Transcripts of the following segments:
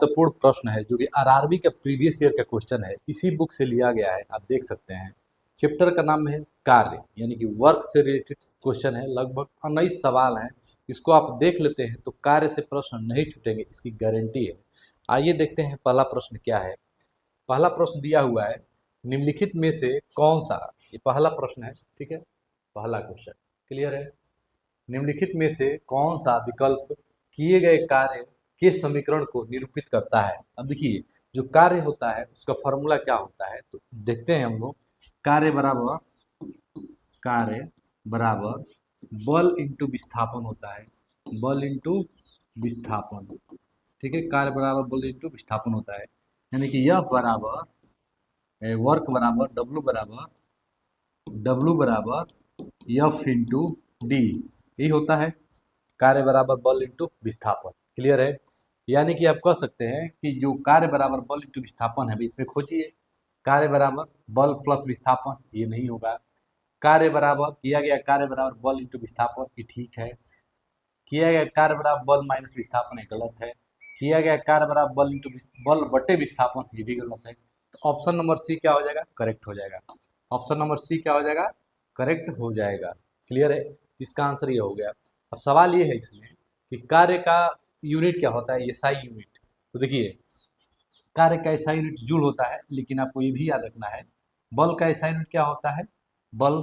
महत्वपूर्ण प्रश्न है जो कि आरआरबी का प्रीवियस ईयर का क्वेश्चन है, इसी बुक से लिया गया है। आप देख सकते हैं चैप्टर का नाम है कार्य, यानी कि वर्क से रिलेटेड क्वेश्चन है। लगभग 19 सवाल हैं। इसको आप देख लेते हैं तो कार्य से प्रश्न नहीं छूटेंगे, इसकी गारंटी है। आइए देखते हैं पहला प्रश्न क्या है। पहला प्रश्न दिया हुआ है, निम्नलिखित में से कौन सा, ये पहला प्रश्न है, ठीक है, पहला क्वेश्चन क्लियर है। निम्नलिखित में से कौन सा विकल्प किए गए कार्य के समीकरण को निरूपित करता है। अब देखिए जो कार्य होता है उसका फॉर्मूला क्या होता है, तो देखते हैं हम लोग। कार्य बराबर बल इंटू विस्थापन होता है, बल इंटू विस्थापन, ठीक है। कार्य बराबर बल इंटू विस्थापन होता है, यानी कि यह बराबर वर्क बराबर डब्लू बराबर एफ इंटू डी, यही होता है कार्य बराबर बल इंटू विस्थापन। क्लियर है। यानी कि आप कह सकते हैं कि जो कार्य बराबर बल इंटू विस्थापन है, इसमें खोजिए कार्य बराबर बल प्लस विस्थापन, ये नहीं होगा। कार्य बराबर किया गया कार्य बराबर बल इंटू विस्थापन, ये ठीक है। किया गया कार्य बराबर बल माइनस विस्थापन, ये गलत है। किया गया कार्य बराबर बल इंटू बल बटे विस्थापन, ये भी गलत है। तो ऑप्शन नंबर सी क्या हो जाएगा, करेक्ट हो जाएगा। ऑप्शन नंबर सी क्या हो जाएगा, करेक्ट हो जाएगा। क्लियर है। इसका आंसर ये हो गया। अब सवाल ये है इसमें कि कार्य का यूनिट क्या होता है, एसआई यूनिट। तो देखिए कार्य का एसआई यूनिट जूल होता है, लेकिन आपको ये भी याद रखना है बल का एसआई यूनिट क्या होता है, बल,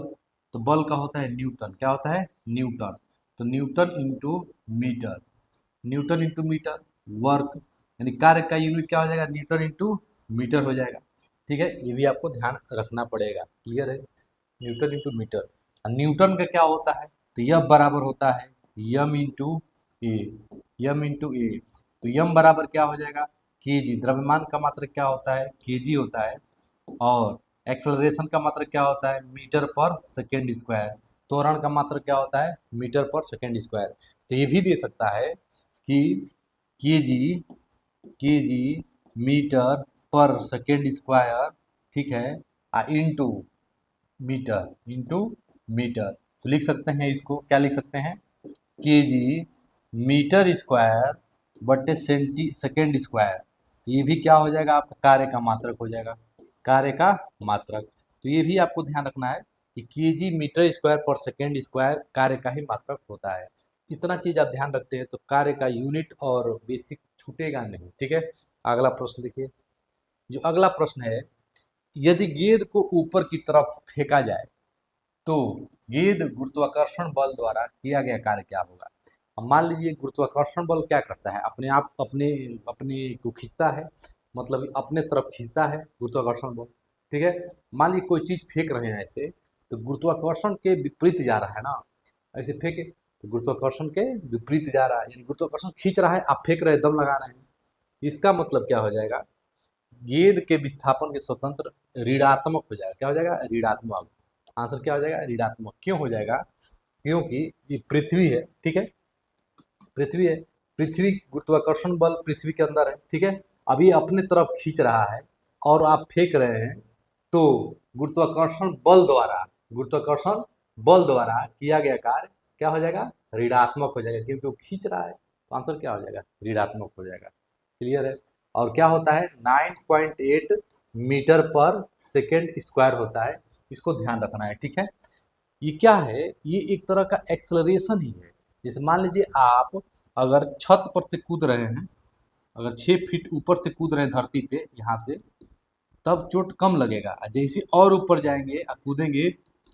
तो बल का होता है न्यूटन। क्या होता है, न्यूटन। तो newton into metre, newton into metre. Work यानी कार्य का यूनिट क्या हो जाएगा, न्यूटन इंटू मीटर हो जाएगा, ठीक है। ये भी आपको ध्यान रखना पड़ेगा। क्लियर है। Newton into metre. और न्यूटन का क्या होता है, तो यह बराबर होता है यम इंटू ए, यम इंटू ए। तो यम बराबर क्या हो जाएगा, केजी। द्रव्यमान का मात्रक क्या होता है, केजी होता है। और एक्सेलरेशन का मात्रक क्या होता है, मीटर पर सेकेंड स्क्वायर। त्वरण का मात्रक क्या होता है, मीटर पर सेकेंड स्क्वायर। तो ये भी दे सकता है कि केजी, केजी मीटर पर सेकेंड स्क्वायर, ठीक है, इंटू मीटर, इंटू मीटर। तो लिख सकते हैं इसको, क्या लिख सकते हैं, केजी मीटर स्क्वायर बटे सेकेंड स्क्वायर। ये भी क्या हो जाएगा, आपका कार्य का मात्रक हो जाएगा, कार्य का मात्रक। तो ये भी आपको ध्यान रखना है कि केजी मीटर स्क्वायर पर सेकेंड स्क्वायर कार्य का ही मात्रक होता है। इतना चीज आप ध्यान रखते हैं तो कार्य का यूनिट और बेसिक छूटेगा नहीं, ठीक है। अगला प्रश्न देखिए। जो अगला प्रश्न है, यदि गेंद को ऊपर की तरफ फेंका जाए तो गेंद गुरुत्वाकर्षण बल द्वारा किया गया कार्य क्या होगा। अब मान लीजिए गुरुत्वाकर्षण बल क्या करता है, अपने आप अपने अपने को खींचता है, मतलब अपने तरफ खींचता है गुरुत्वाकर्षण बल, ठीक है। मान लीजिए कोई चीज फेंक रहे हैं ऐसे, तो गुरुत्वाकर्षण के विपरीत जा रहा है ना, ऐसे फेंके तो गुरुत्वाकर्षण के विपरीत जा रहा है, यानी गुरुत्वाकर्षण खींच रहा है, आप फेंक रहे हैं, दम लगा रहे हैं। इसका मतलब क्या हो जाएगा, गेंद के विस्थापन के स्वतंत्र ऋणात्मक हो जाएगा। क्या हो जाएगा, ऋणात्मक। आंसर क्या हो जाएगा, ऋणात्मक। क्यों हो जाएगा, क्योंकि ये पृथ्वी है, ठीक है, पृथ्वी है, पृथ्वी गुरुत्वाकर्षण बल पृथ्वी के अंदर है, ठीक है। अभी अपने तरफ खींच रहा है और आप फेंक रहे हैं, तो गुरुत्वाकर्षण बल द्वारा, गुरुत्वाकर्षण बल द्वारा किया गया कार्य क्या हो जाएगा, ऋणात्मक हो जाएगा, क्योंकि वो खींच रहा है। तो आंसर क्या हो जाएगा, ऋणात्मक हो जाएगा। क्लियर है। और क्या होता है, 9.8 मीटर पर सेकेंड स्क्वायर होता है, इसको ध्यान रखना है, ठीक है। ये क्या है, ये एक तरह का एक्सेलरेशन ही है। जैसे मान लीजिए आप अगर छत पर से कूद रहे हैं, अगर 6 फीट ऊपर से कूद रहे हैं धरती पे यहाँ से, तब चोट कम लगेगा। जैसे और ऊपर जाएंगे कूदेंगे,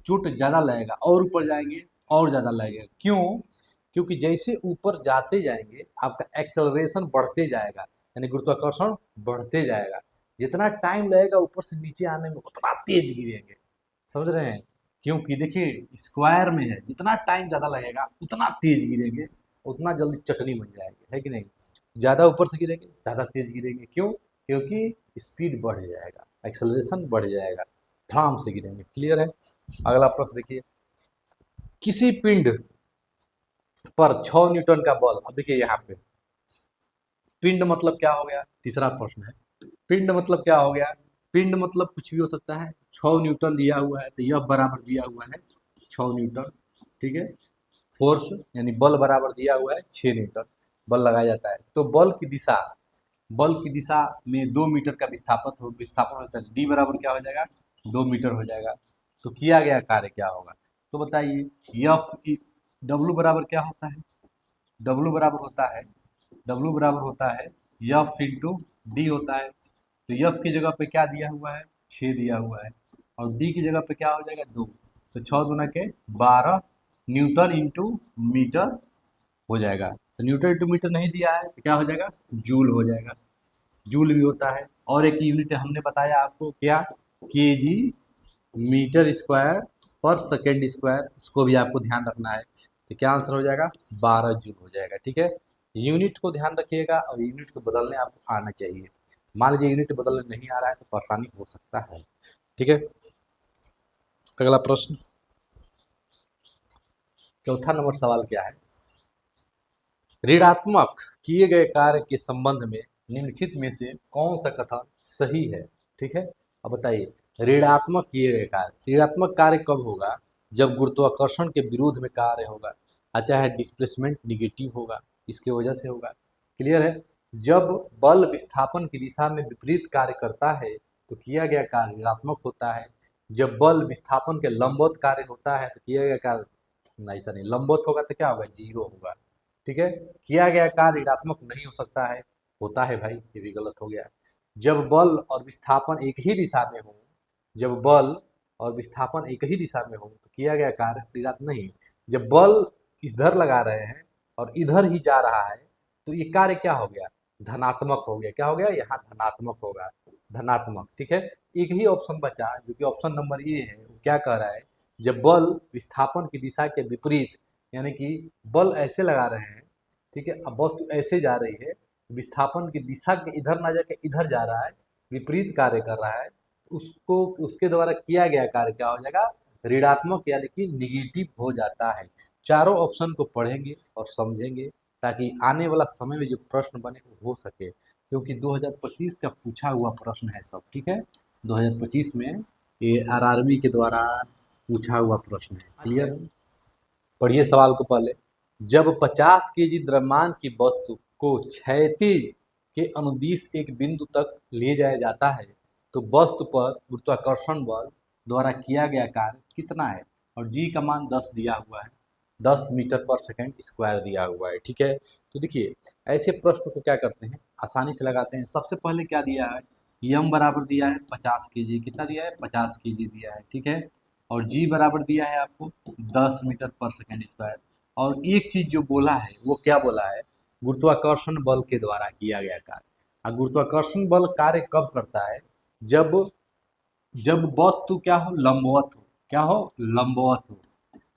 चोट ज़्यादा लगेगा, और ऊपर जाएंगे और ज़्यादा लगेगा। क्यों, क्योंकि जैसे ऊपर जाते जाएंगे आपका एक्सेलरेशन बढ़ते जाएगा, यानी गुरुत्वाकर्षण बढ़ते जाएगा। जितना टाइम लगेगा ऊपर से नीचे आने में उतना तेज गिरेंगे, समझ रहे हैं। क्योंकि देखिए स्क्वायर में है, जितना टाइम ज़्यादा लगेगा उतना तेज गिरेंगे, उतना जल्दी चटनी बन जाएंगे, है कि नहीं। ज़्यादा ऊपर से गिरेंगे ज़्यादा तेज गिरेंगे, क्यों, क्योंकि स्पीड बढ़ जाएगा, एक्सेलरेशन बढ़ जाएगा, धड़ाम से गिरेंगे। क्लियर है। अगला प्रश्न देखिए। किसी पिंड पर 6 न्यूटन का बल। अब देखिए यहाँ पे पिंड मतलब क्या हो गया, तीसरा प्रश्न है। पिंड मतलब क्या हो गया, पिंड मतलब कुछ भी हो सकता है। 6 न्यूटन दिया हुआ है, तो यह बराबर दिया हुआ है 6 न्यूटन, ठीक है। फोर्स यानी बल बराबर दिया हुआ है 6 न्यूटन, बल लगाया जाता है। तो बल की दिशा बल की दिशा में 2 मीटर का विस्थापन होता है, डी बराबर क्या हो जाएगा, 2 मीटर हो जाएगा। तो किया गया कार्य क्या होगा, तो बताइए एफ, डब्लू बराबर क्या होता है, डब्लू बराबर होता है, डब्लू बराबर होता है एफ इंटू डी होता है। तो एफ की जगह पे क्या दिया हुआ है, 6 दिया हुआ है, और डी की जगह पे क्या हो जाएगा, 2। तो 6 दूना के 12 न्यूटन इंटू मीटर हो जाएगा। तो न्यूटन इंटू मीटर नहीं दिया है तो क्या हो जाएगा, जूल हो जाएगा, जूल भी होता है। और एक यूनिट हमने बताया आपको क्या, केजी मीटर स्क्वायर पर सेकेंड स्क्वायर, इसको भी आपको ध्यान रखना है। तो क्या आंसर हो जाएगा, 12 जूल हो जाएगा। ठीक है, यूनिट को ध्यान रखिएगा और यूनिट को बदलने आपको आना चाहिए। मान लीजिए यूनिट बदलने नहीं आ रहा है तो परेशानी हो सकता है। ठीक है, अगला प्रश्न, चौथा नंबर सवाल क्या है, ऋणात्मक किए गए कार्य के संबंध में निम्नलिखित में से कौन सा कथन सही है। ठीक है, अब बताइए ऋणात्मक किए गए कार्य, ऋणात्मक कार्य कब होगा, जब गुरुत्वाकर्षण के विरोध में कार्य होगा, चाहे डिस्प्लेसमेंट निगेटिव होगा, इसके वजह से होगा। क्लियर है, जब बल विस्थापन की दिशा में विपरीत कार्य करता है तो किया गया कार्य ऋणात्मक होता है। जब बल विस्थापन के लंबवत कार्य होता है तो किया गया कार्य, नहीं ऐसा नहीं, लंबवत होगा तो क्या होगा, 0 होगा। ठीक है, किया गया कार्य ऋणात्मक नहीं हो सकता है, होता है भाई, ये भी गलत हो गया। जब बल और विस्थापन एक ही दिशा में हो, जब बल और विस्थापन एक ही दिशा में हो तो किया गया कार्य ऋणात्मक नहीं। जब बल इधर लगा रहे हैं और इधर ही जा रहा है तो ये कार्य क्या हो गया, धनात्मक हो गया। क्या हो गया, यहाँ धनात्मक होगा, धनात्मक। ठीक है, एक ही ऑप्शन बचा जो कि ऑप्शन नंबर ए है, वो क्या कह रहा है, जब बल विस्थापन की दिशा के विपरीत, यानी कि बल ऐसे लगा रहे हैं, ठीक है, अब वस्तु ऐसे जा रही है, विस्थापन की दिशा के इधर ना जाके इधर जा रहा है, विपरीत कार्य कर रहा है, उसको उसके द्वारा किया गया कार्य क्या हो जाएगा, ऋणात्मक यानी कि निगेटिव हो जाता है। चारों ऑप्शन को पढ़ेंगे और समझेंगे ताकि आने वाला समय में जो प्रश्न बने वो हो सके, क्योंकि 2025 का पूछा हुआ प्रश्न है सब। ठीक है, 2025 में ये आरआरबी के द्वारा पूछा हुआ प्रश्न है। क्लियर, पढ़िए सवाल को पहले, जब 50 केजी द्रव्यमान की वस्तु को क्षैतिज के अनुदिश एक बिंदु तक ले जाया जाता है तो वस्तु पर गुरुत्वाकर्षण बल द्वारा किया गया कार्य कितना है, और जी का मान 10 दिया हुआ है, 10 मीटर पर सेकेंड स्क्वायर दिया हुआ है। ठीक है, तो देखिए ऐसे प्रश्न को क्या करते हैं, आसानी से लगाते हैं। सबसे पहले क्या दिया है, यम बराबर दिया है 50 केजी, कितना दिया है, 50 केजी दिया है। ठीक है, और जी बराबर दिया है आपको 10 मीटर पर सेकेंड स्क्वायर। और एक चीज जो बोला है वो क्या बोला है, गुरुत्वाकर्षण बल के द्वारा किया गया कार्य। और गुरुत्वाकर्षण बल कार्य कब करता है, जब जब वस्तु क्या हो, लंबवत हो, क्या हो, लंबवत हो,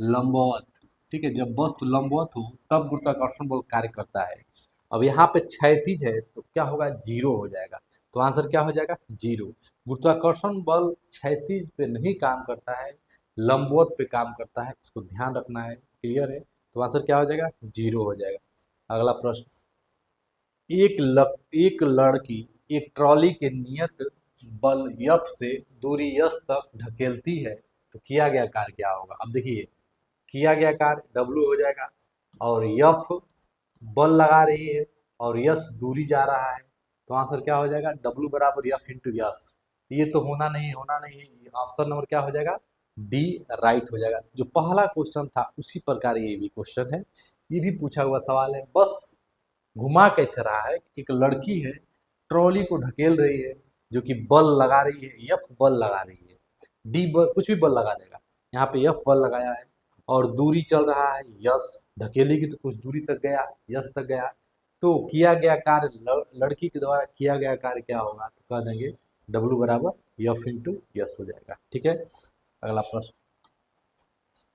लंबवत। ठीक है, जब वस्तु लंबवत हो तब गुरुत्वाकर्षण बल कार्य करता है। अब यहाँ पे क्षैतिज है तो क्या होगा, 0 हो जाएगा। तो आंसर क्या हो जाएगा, 0। गुरुत्वाकर्षण बल क्षैतिज पे नहीं काम करता है, लंबवत पे काम करता है, उसको ध्यान रखना है। क्लियर है, तो आंसर क्या हो जाएगा, 0 हो जाएगा। अगला प्रश्न, एक लड़की एक ट्रॉली के नियत बल F से दूरी S तक ढकेलती है तो किया गया कार्य क्या होगा। अब देखिए किया गया कार्य W हो जाएगा, और F बल लगा रही है और S दूरी जा रहा है, तो आंसर क्या हो जाएगा, W बराबर F इंटू यस। ये तो होना नहीं, होना नहीं है, आंसर नंबर क्या हो जाएगा, डी राइट हो जाएगा। जो पहला क्वेश्चन था उसी प्रकार ये भी क्वेश्चन है, ये भी पूछा हुआ सवाल है, बस घुमा कैसे रहा है, एक लड़की है ट्रॉली को ढकेल रही है जो कि बल लगा रही है, एफ बल लगा रही है, डी बल कुछ भी बल लगा देगा, यहाँ पे एफ बल लगाया है, और दूरी चल रहा है यस, ढकेलेगी तो कुछ दूरी तक गया, यस तक गया। तो किया गया कार्य लड़की के द्वारा किया गया कार्य क्या होगा, तो कह देंगे डब्ल्यू बराबर एफ इंटू यस हो जाएगा। ठीक है, अगला प्रश्न,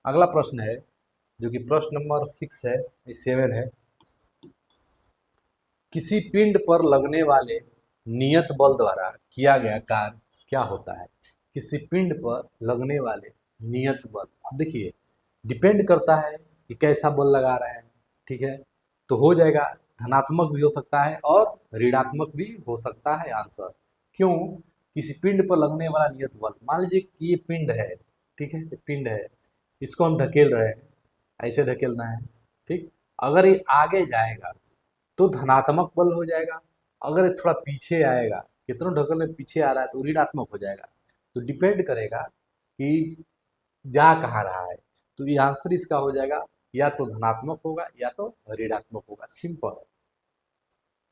अगला प्रश्न है जो कि प्रश्न नंबर 6 है, 7 है, किसी पिंड पर लगने वाले नियत बल द्वारा किया गया कार्य क्या होता है। किसी पिंड पर लगने वाले नियत बल, अब देखिए डिपेंड करता है कि कैसा बल लगा रहे हैं। ठीक है, तो हो जाएगा धनात्मक भी हो सकता है और ऋणात्मक भी हो सकता है आंसर। क्यों, किसी पिंड पर लगने वाला नियत बल, मान लीजिए कि ये पिंड है, ठीक है, ये पिंड है, इसको हम ढकेल रहे हैं, ऐसे ढकेलना है। ठीक, अगर ये आगे जाएगा तो धनात्मक बल हो जाएगा, अगर ये थोड़ा पीछे आएगा, कितना ढकल में पीछे आ रहा है तो ऋणात्मक हो जाएगा। तो डिपेंड करेगा कि जा कहाँ रहा है। तो ये आंसर इसका हो जाएगा या तो धनात्मक होगा या तो ऋणात्मक होगा, सिंपल।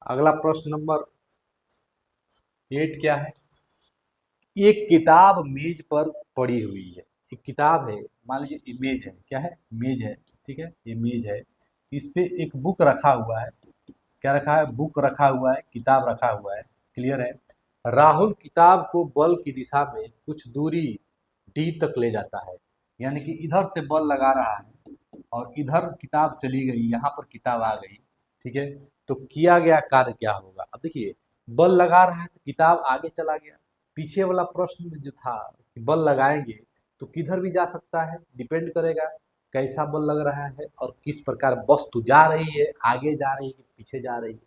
अगला प्रश्न नंबर 8 क्या है? एक किताब मेज पर पड़ी हुई है। एक किताब है, मान लीजिए इमेज है, क्या है? मेज है, ठीक है, ये मेज है। इस पे एक बुक रखा हुआ है। क्या रखा है? बुक रखा हुआ है, किताब रखा हुआ है। क्लियर है? राहुल किताब को बल की दिशा में कुछ दूरी डी तक ले जाता है। यानी कि इधर से बल लगा रहा है और इधर किताब चली गई, यहाँ पर किताब आ गई, ठीक है। तो किया गया कार्य क्या होगा? अब देखिए, बल लगा रहा है तो किताब आगे चला गया। पीछे वाला प्रश्न में जो था कि बल लगाएंगे तो किधर भी जा सकता है, डिपेंड करेगा कैसा बल लग रहा है और किस प्रकार वस्तु जा रही है, आगे जा रही है कि पीछे जा रही है।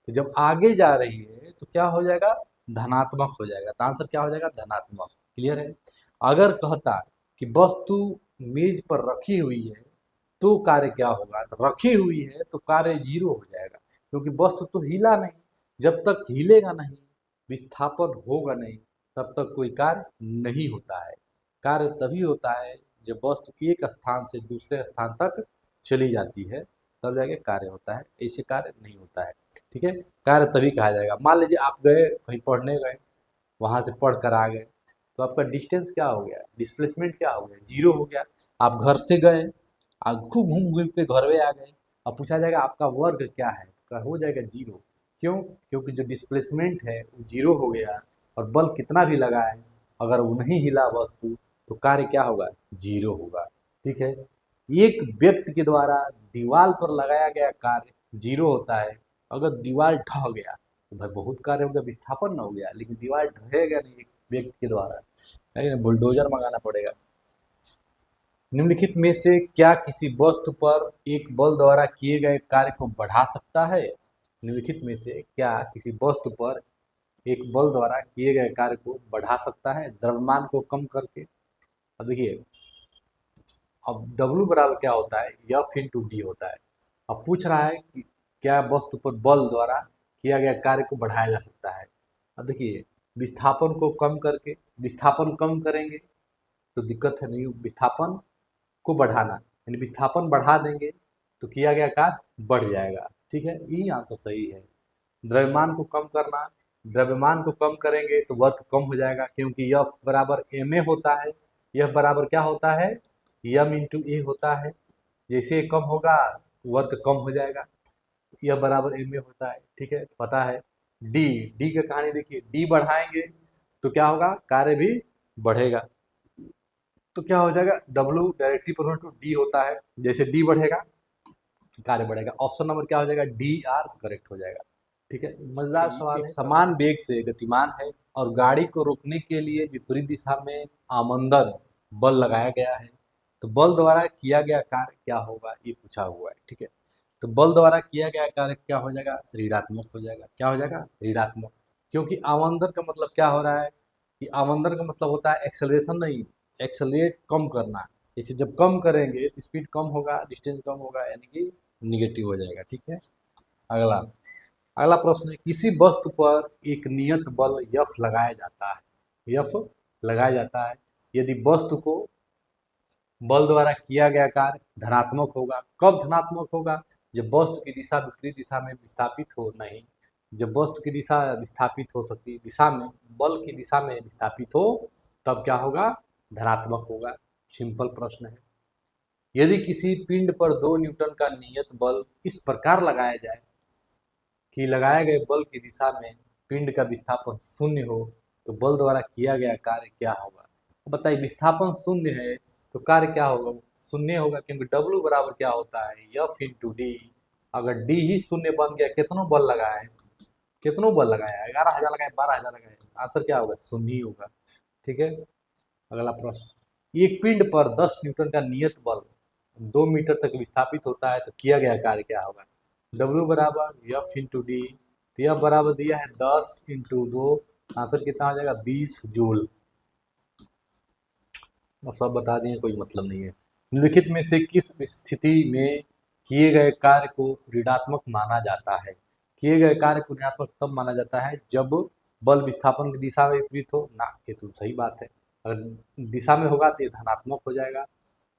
तो जब आगे जा रही है तो क्या हो जाएगा? धनात्मक हो जाएगा। तो आंसर क्या हो जाएगा? धनात्मक। क्लियर है? अगर कहता कि वस्तु मेज पर रखी हुई है तो कार्य क्या होगा? तो रखी हुई है तो कार्य जीरो हो जाएगा, क्योंकि वस्तु तो हिला नहीं। जब तक हिलेगा नहीं, विस्थापन होगा नहीं, तब तक कोई कार्य नहीं होता है। कार्य तभी होता है जब वस्तु एक स्थान से दूसरे स्थान तक चली जाती है, तब जाके कार्य होता है, ऐसे कार्य नहीं होता है। ठीक है? कार्य तभी कहा जाएगा। मान लीजिए आप गए कहीं पढ़ने गए, वहां से पढ़ कर आ गए, तो आपका डिस्टेंस क्या हो गया? डिस्प्लेसमेंट क्या हो गया? जीरो हो गया। आप घर से गए, आप खूब घूम घूम के घर में आ गए, अब पूछा जाएगा आपका वर्ग क्या है, तो हो जाएगा जीरो। क्यों? क्योंकि जो डिस्प्लेसमेंट है वो जीरो हो गया, और बल कितना भी लगा है, अगर वो नहीं हिला वस्तु, तो कार्य क्या होगा? जीरो होगा। ठीक है? एक व्यक्ति के द्वारा दीवार पर लगाया गया कार्य जीरो होता है। अगर दीवार ढह गया तो भाई बहुत कार्य हो गया, विस्थापन ना हो गया, लेकिन दीवार ढहेगा नहीं एक व्यक्ति के द्वारा, लेकिन बुलडोजर मंगाना पड़ेगा। निम्नलिखित में से क्या किसी वस्तु पर एक बल द्वारा किए गए कार्य को बढ़ा सकता है? निम्नलिखित में से क्या किसी वस्तु पर एक बल द्वारा किए गए कार्य को बढ़ा सकता है द्रव्यमान को कम करके? अब देखिए, अब W बराबर क्या होता है? F इंटू डी होता है। अब पूछ रहा है कि क्या वस्तु पर बल द्वारा किया गया कार्य को बढ़ाया जा सकता है। अब देखिए, विस्थापन को कम करके, विस्थापन कम करेंगे तो दिक्कत है नहीं, विस्थापन को बढ़ाना, यानी विस्थापन बढ़ा देंगे तो किया गया कार्य बढ़ जाएगा। ठीक है? यही आंसर सही है। द्रव्यमान को कम करना, द्रव्यमान को कम करेंगे तो वर्क कम हो जाएगा, क्योंकि F बराबर ma होता है। F बराबर क्या होता है? m इंटू ए होता है। जैसे कम होगा वर्क कम हो जाएगा। यह बराबर ma होता है। ठीक है? पता है। डी, डी का कहानी देखिए, डी बढ़ाएंगे तो क्या होगा? कार्य भी बढ़ेगा। तो क्या हो जाएगा? W directly proportional to D होता है। जैसे डी बढ़ेगा कार्य बढ़ेगा। ऑप्शन नंबर क्या हो जाएगा? डी आर करेक्ट हो जाएगा। ठीक है? मजेदार सवाल है। समान वेग से गतिमान है और गाड़ी को रोकने के लिए विपरीत दिशा में आमंदन बल लगाया गया है, तो बल द्वारा किया गया कार्य क्या होगा? ये पूछा हुआ है। ठीक है? तो बल द्वारा किया गया कार्य क्या हो जाएगा? ऋणात्मक हो जाएगा। क्या हो जाएगा? ऋणात्मक। क्योंकि आमंदन का मतलब क्या हो रहा है? कि आमंदन का मतलब होता है एक्सेलरेशन नहीं, एक्सेलरेट कम करना। इसे जब कम करेंगे तो स्पीड कम होगा, डिस्टेंस कम होगा, यानी कि निगेटिव हो जाएगा। ठीक है? अगला अगला प्रश्न है, किसी वस्तु पर एक नियत बल F लगाया जाता है। F लगाया जाता है यदि वस्तु को बल द्वारा किया गया कार्य धनात्मक होगा। कब धनात्मक होगा? जब वस्तु की दिशा विपरीत दिशा में विस्थापित हो। नहीं, जब वस्तु की दिशा विस्थापित हो सकती दिशा में, बल की दिशा में विस्थापित हो, तब क्या होगा? धनात्मक होगा। सिंपल प्रश्न है। यदि किसी पिंड पर 2 न्यूटन का नियत बल इस प्रकार लगाया जाए कि लगाए गए बल की दिशा में पिंड का विस्थापन शून्य हो, तो बल द्वारा किया गया कार्य क्या होगा? बताइए, विस्थापन शून्य है तो कार्य क्या होगा? शून्य होगा, क्योंकि W बराबर क्या होता है? F into D. अगर डी ही शून्य बन गया, कितनों बल लगाया है? कितनों बल लगाया है? 11,000 लगाए, 12,000 लगाए, आंसर क्या होगा? शून्य ही होगा। ठीक है? अगला प्रश्न, एक पिंड पर 10 न्यूटन का नियत बल 2 मीटर तक विस्थापित होता है, तो किया गया कार्य क्या होगा? W बराबर F इंटू डी। तो F बराबर दिया है 10 इंटू 2, आंसर कितना हो जाएगा? 20 जूल। अब सब बता दिए, कोई मतलब नहीं है। निम्नलिखित में से किस स्थिति में किए गए कार्य को ऋणात्मक माना जाता है? किए गए कार्य को ऋणात्मक तब माना जाता है जब बल विस्थापन की दिशा में विपरीत हो ना। ये तो सही बात है, अगर दिशा में होगा तो ये धनात्मक हो जाएगा।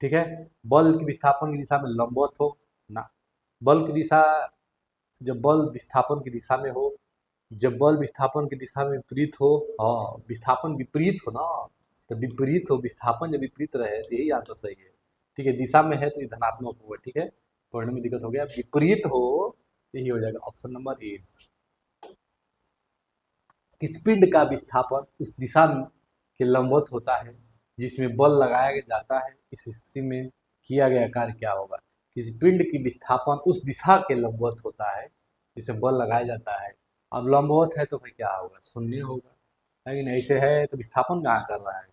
ठीक है, बल की विस्थापन की दिशा में लंबवत हो ना। बल की दिशा, जब बल विस्थापन की दिशा में हो, जब बल विस्थापन की दिशा में विपरीत हो, हाँ विस्थापन विपरीत हो ना, तो विपरीत हो, विस्थापन जब विपरीत रहे तो यही आंसर सही है। ठीक है, दिशा में है तो ये धनात्मक होगा। ठीक है, पढ़ने में दिक्कत हो गया, विपरीत हो यही हो जाएगा ऑप्शन नंबर ए। किस पिंड का विस्थापन उस दिशा के लंबवत होता है जिसमें बल लगाया जाता है, इस स्थिति में किया गया कार्य क्या होगा। किस पिंड की विस्थापन उस दिशा के लंबवत होता है जिसे बल लगाया जाता है। अब लंबवत है तो भाई क्या होगा, शून्य होगा, लेकिन ऐसे है तो विस्थापन कहाँ कर रहा है।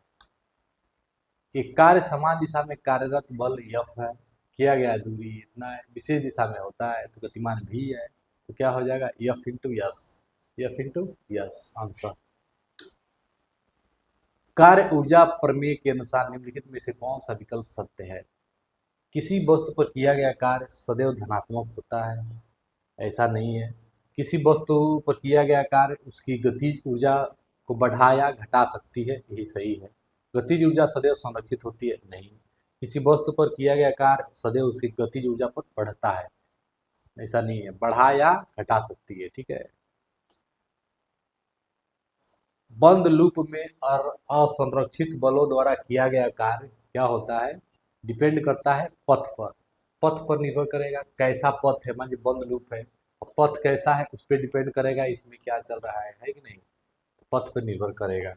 एक कार्य समान दिशा में कार्यरत बल F है, किया गया दूरी इतना है, विशेष दिशा में होता है तो गतिमान भी है, तो क्या हो जाएगा F into yes, F into yes answer. कार्य ऊर्जा प्रमेय के अनुसार निम्नलिखित में से कौन सा विकल्प सत्य है। किसी वस्तु पर किया गया कार्य सदैव धनात्मक होता है, ऐसा नहीं है। किसी वस्तु पर किया गया कार्य उसकी गतिज ऊर्जा को बढ़ा या घटा सकती है, यही सही है। गतिज ऊर्जा सदैव संरक्षित होती है, नहीं। किसी वस्तु पर किया गया कार्य सदैव उसकी गतिज ऊर्जा पर बढ़ता है, ऐसा नहीं है, बढ़ा या घटा सकती है। ठीक है, बंद लूप में और असंरक्षित बलों द्वारा किया गया कार्य क्या होता है, डिपेंड करता है पथ पर। पथ पर निर्भर करेगा कैसा पथ है, मान लीजिए बंद लूप है और पथ कैसा है उस पर डिपेंड करेगा इसमें क्या चल रहा है कि नहीं, पथ पर निर्भर करेगा।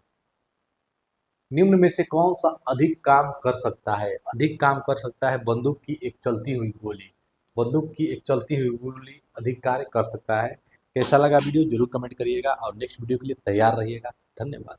निम्न में से कौन सा अधिक काम कर सकता है, अधिक काम कर सकता है बंदूक की एक चलती हुई गोली। बंदूक की एक चलती हुई गोली अधिक कार्य कर सकता है। कैसा लगा वीडियो जरूर कमेंट करिएगा और नेक्स्ट वीडियो के लिए तैयार रहिएगा। धन्यवाद।